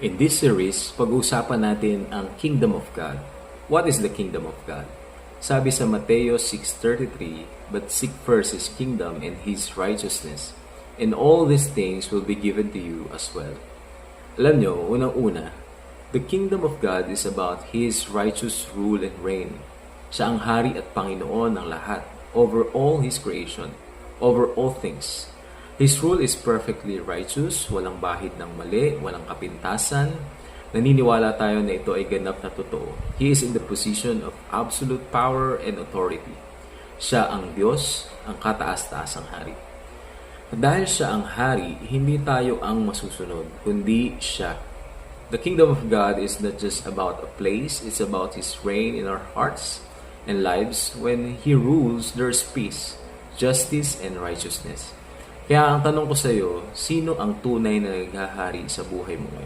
In this series, pag-uusapan natin ang Kingdom of God. What is the Kingdom of God? Sabi sa Mateo 6:33, "But seek first His kingdom and His righteousness, and all these things will be given to you as well." Alam nyo, unang-una, the Kingdom of God is about His righteous rule and reign. Siya ang hari at Panginoon ng lahat, over all His creation, over all things. His rule is perfectly righteous, walang bahid ng mali, walang kapintasan. Naniniwala tayo na ito ay ganap na totoo. He is in the position of absolute power and authority. Siya ang Diyos, ang kataas-taasang hari. At dahil siya ang hari, hindi tayo ang masusunod, kundi siya. The kingdom of God is not just about a place, it's about His reign in our hearts and lives. When He rules, there's peace, justice, and righteousness. Kaya ang tanong ko sa iyo, sino ang tunay na naghahari sa buhay mo ngayon?